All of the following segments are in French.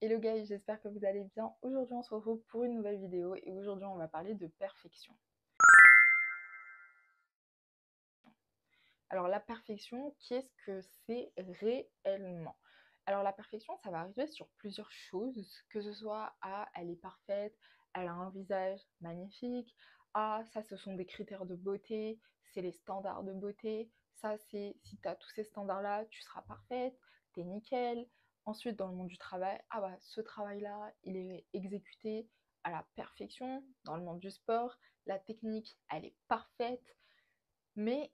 Hello guys, j'espère que vous allez bien. Aujourd'hui on se retrouve pour une nouvelle vidéo et aujourd'hui on va parler de perfection. Alors la perfection, qu'est-ce que c'est réellement? Alors la perfection, ça va arriver sur plusieurs choses, que ce soit elle est parfaite, elle a un visage magnifique, ça ce sont des critères de beauté, c'est les standards de beauté, ça c'est si tu as tous ces standards-là, tu seras parfaite, t'es nickel. Ensuite dans le monde du travail, ce travail-là, il est exécuté à la perfection. Dans le monde du sport, la technique, elle est parfaite, mais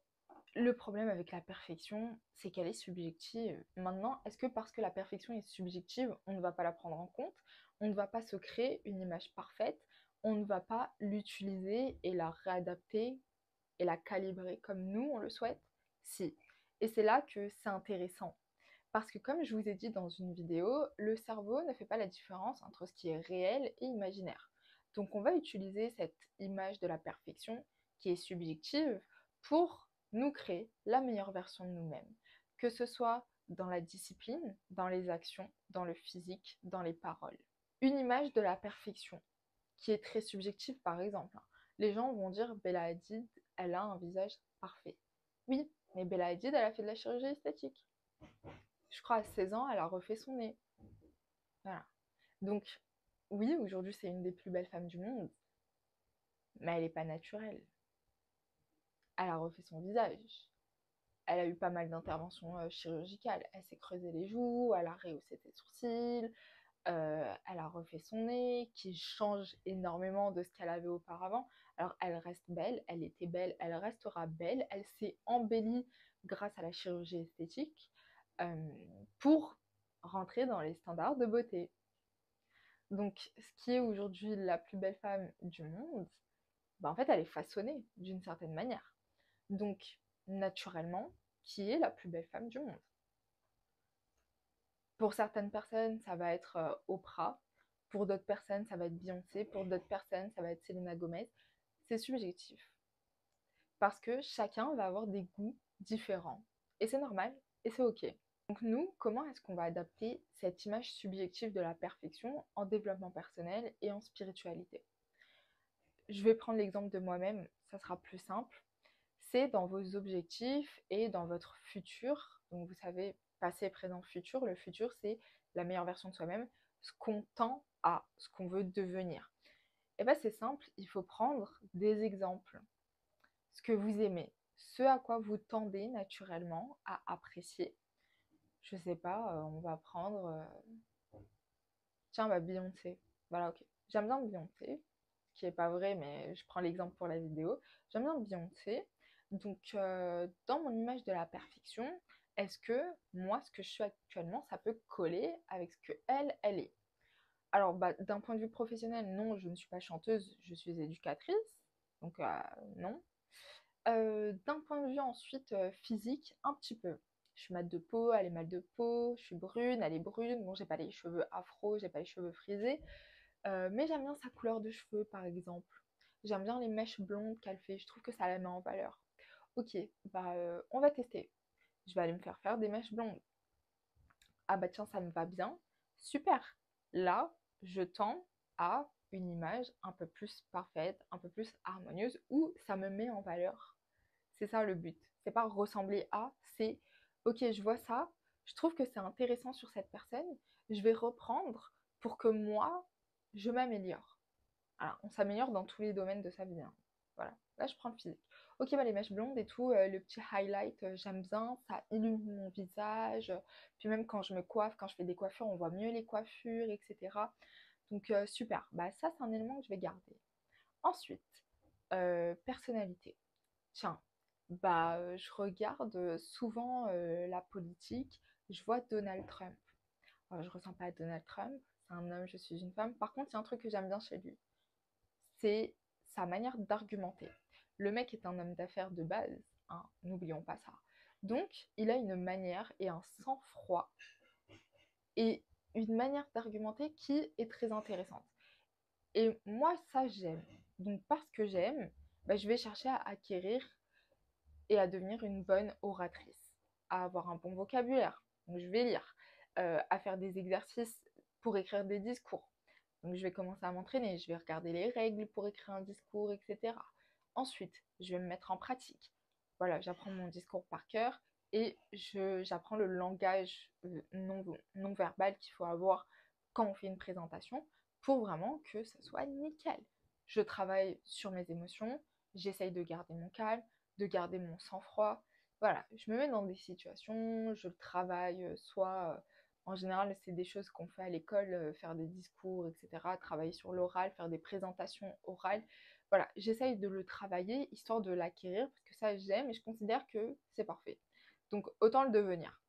le problème avec la perfection, c'est qu'elle est subjective. Maintenant, est-ce que parce que la perfection est subjective, on ne va pas la prendre en compte, on ne va pas se créer une image parfaite, on ne va pas l'utiliser et la réadapter et la calibrer comme nous, on le souhaite? Si. Et c'est là que c'est intéressant. Parce que comme je vous ai dit dans une vidéo, le cerveau ne fait pas la différence entre ce qui est réel et imaginaire. Donc on va utiliser cette image de la perfection qui est subjective pour nous créer la meilleure version de nous-mêmes. Que ce soit dans la discipline, dans les actions, dans le physique, dans les paroles. Une image de la perfection qui est très subjective par exemple. Les gens vont dire Bella Hadid, elle a un visage parfait. Oui, mais Bella Hadid, elle a fait de la chirurgie esthétique. Je crois à 16 ans, elle a refait son nez. Voilà. Donc, oui, aujourd'hui, c'est une des plus belles femmes du monde, mais elle n'est pas naturelle. Elle a refait son visage. Elle a eu pas mal d'interventions chirurgicales. Elle s'est creusé les joues, elle a rehaussé ses sourcils, elle a refait son nez, qui change énormément de ce qu'elle avait auparavant. Alors, elle reste belle, elle était belle, elle restera belle. Elle s'est embellie grâce à la chirurgie esthétique euh, pour rentrer dans les standards de beauté. Donc, ce qui est aujourd'hui la plus belle femme du monde, en fait, elle est façonnée d'une certaine manière. Donc, naturellement, qui est la plus belle femme du monde? Pour certaines personnes, ça va être Oprah. Pour d'autres personnes, ça va être Beyoncé. Pour d'autres personnes, ça va être Selena Gomez. C'est subjectif. Parce que chacun va avoir des goûts différents. Et c'est normal, et c'est OK. Donc nous, comment est-ce qu'on va adapter cette image subjective de la perfection en développement personnel et en spiritualité? Je vais prendre l'exemple de moi-même, ça sera plus simple. C'est dans vos objectifs et dans votre futur. Donc vous savez, passé, présent, futur. Le futur, c'est la meilleure version de soi-même, ce qu'on tend à, ce qu'on veut devenir. Et bien c'est simple, il faut prendre des exemples. Ce que vous aimez, ce à quoi vous tendez naturellement à apprécier. Je sais pas, on va prendre... tiens, Beyoncé. Voilà, ok. J'aime bien Beyoncé, ce qui n'est pas vrai, mais je prends l'exemple pour la vidéo. J'aime bien Beyoncé. Donc, dans mon image de la perfection, est-ce que moi, ce que je suis actuellement, ça peut coller avec ce que elle est? Alors, d'un point de vue professionnel, non, je ne suis pas chanteuse, je suis éducatrice. Donc, non. D'un point de vue ensuite physique, un petit peu. Je suis mat de peau, elle est mat de peau, je suis brune, elle est brune. Bon, j'ai pas les cheveux afro, j'ai pas les cheveux frisés, mais j'aime bien sa couleur de cheveux par exemple. J'aime bien les mèches blondes qu'elle fait, je trouve que ça la met en valeur. Ok, on va tester. Je vais aller me faire des mèches blondes. Ah bah tiens, ça me va bien. Super. Là, je tends à une image un peu plus parfaite, un peu plus harmonieuse, où ça me met en valeur. C'est ça le but. C'est pas ressembler à, c'est ok, je vois ça, je trouve que c'est intéressant sur cette personne, je vais reprendre pour que moi, je m'améliore. Alors, on s'améliore dans tous les domaines de sa vie, hein. Voilà, là je prends le physique. Ok, les mèches blondes et tout, le petit highlight, j'aime bien, ça illumine mon visage. Puis même quand je me coiffe, quand je fais des coiffures, on voit mieux les coiffures, etc. Donc super, ça c'est un élément que je vais garder. Ensuite, personnalité. Tiens, je regarde souvent la politique, je vois Donald Trump. Je ressemble pas à Donald Trump, c'est un homme, je suis une femme. Par contre, il y a un truc que j'aime bien chez lui, c'est sa manière d'argumenter. Le mec est un homme d'affaires de base, hein, n'oublions pas ça. Donc, il a une manière et un sang-froid et une manière d'argumenter qui est très intéressante. Et moi, ça, j'aime. Donc, parce que j'aime, je vais chercher à acquérir et à devenir une bonne oratrice, à avoir un bon vocabulaire. Donc, je vais lire, à faire des exercices pour écrire des discours. Donc je vais commencer à m'entraîner, je vais regarder les règles pour écrire un discours, etc. Ensuite, je vais me mettre en pratique. Voilà, j'apprends mon discours par cœur et j'apprends le langage non verbal qu'il faut avoir quand on fait une présentation pour vraiment que ça soit nickel. Je travaille sur mes émotions, j'essaye de garder mon calme, de garder mon sang-froid. Voilà, je me mets dans des situations, je travaille soit en général, c'est des choses qu'on fait à l'école, faire des discours, etc., travailler sur l'oral, faire des présentations orales. Voilà, j'essaye de le travailler histoire de l'acquérir parce que ça, j'aime et je considère que c'est parfait. Donc, autant le devenir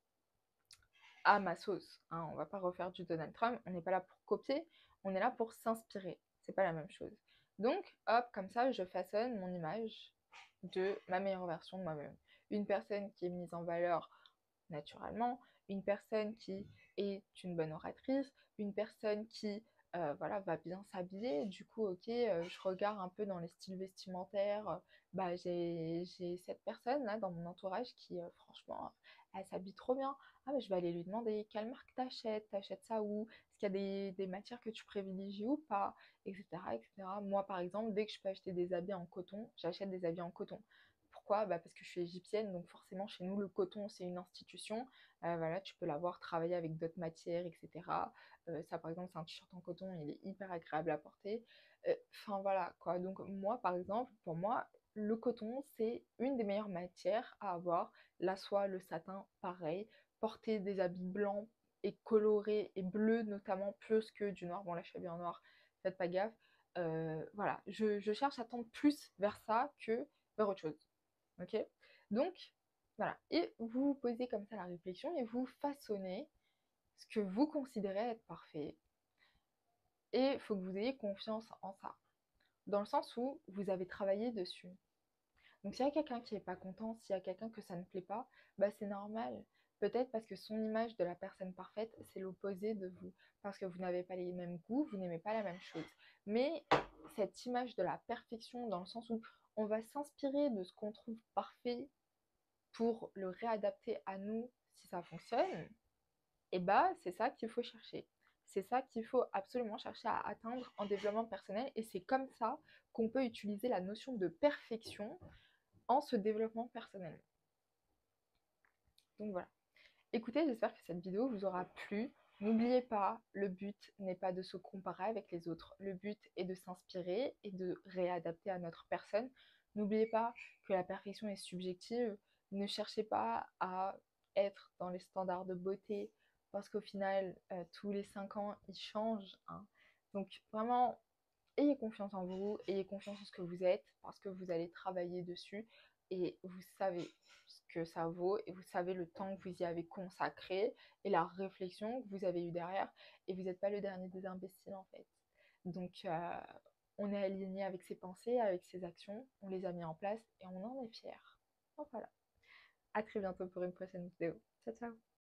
à ma sauce. Hein. On ne va pas refaire du Donald Trump, on n'est pas là pour copier, on est là pour s'inspirer. C'est pas la même chose. Donc, hop, comme ça, je façonne mon image de ma meilleure version de moi-même. Une personne qui est mise en valeur naturellement, une personne qui est une bonne oratrice, une personne qui voilà, va bien s'habiller. Du coup, ok, je regarde un peu dans les styles vestimentaires. Bah, j'ai cette personne là dans mon entourage qui, franchement, elle s'habille trop bien. Ah, mais je vais aller lui demander quelle marque t'achètes, t'achètes ça où, est-ce qu'il y a des matières que tu privilégies ou pas, etc., etc. Moi, par exemple, dès que je peux acheter des habits en coton, j'achète des habits en coton. Pourquoi? Bah parce que je suis égyptienne, donc forcément chez nous le coton c'est une institution. Voilà, tu peux l'avoir travaillé avec d'autres matières, etc. Ça par exemple c'est un t-shirt en coton, il est hyper agréable à porter. Enfin voilà quoi. Donc moi par exemple, pour moi, le coton c'est une des meilleures matières à avoir. La soie, le satin, pareil. Porter des habits blancs et colorés et bleus notamment plus que du noir. Bon là je suis habillée en noir, faites pas gaffe. Voilà, je cherche à tendre plus vers ça que vers autre chose. Ok? Donc, voilà. Et vous vous posez comme ça la réflexion et vous façonnez ce que vous considérez être parfait. Et il faut que vous ayez confiance en ça. Dans le sens où vous avez travaillé dessus. Donc, s'il y a quelqu'un qui n'est pas content, s'il y a quelqu'un que ça ne plaît pas, bah, c'est normal. Peut-être parce que son image de la personne parfaite, c'est l'opposé de vous. Parce que vous n'avez pas les mêmes goûts, vous n'aimez pas la même chose. Mais cette image de la perfection, dans le sens où on va s'inspirer de ce qu'on trouve parfait pour le réadapter à nous si ça fonctionne, et bah c'est ça qu'il faut chercher. C'est ça qu'il faut absolument chercher à atteindre en développement personnel et c'est comme ça qu'on peut utiliser la notion de perfection en se développement personnel. Donc voilà. Écoutez, j'espère que cette vidéo vous aura plu. N'oubliez pas, le but n'est pas de se comparer avec les autres. Le but est de s'inspirer et de réadapter à notre personne. N'oubliez pas que la perfection est subjective. Ne cherchez pas à être dans les standards de beauté parce qu'au final, tous les 5 ans, ils changent. Hein. Donc vraiment, ayez confiance en vous, ayez confiance en ce que vous êtes parce que vous allez travailler dessus et vous savez ce que ça vaut et vous savez le temps que vous y avez consacré et la réflexion que vous avez eue derrière et vous n'êtes pas le dernier des imbéciles en fait. Donc on est aligné avec ses pensées, avec ses actions, on les a mis en place et on en est fiers. Donc voilà. À très bientôt pour une prochaine vidéo. Ciao ciao.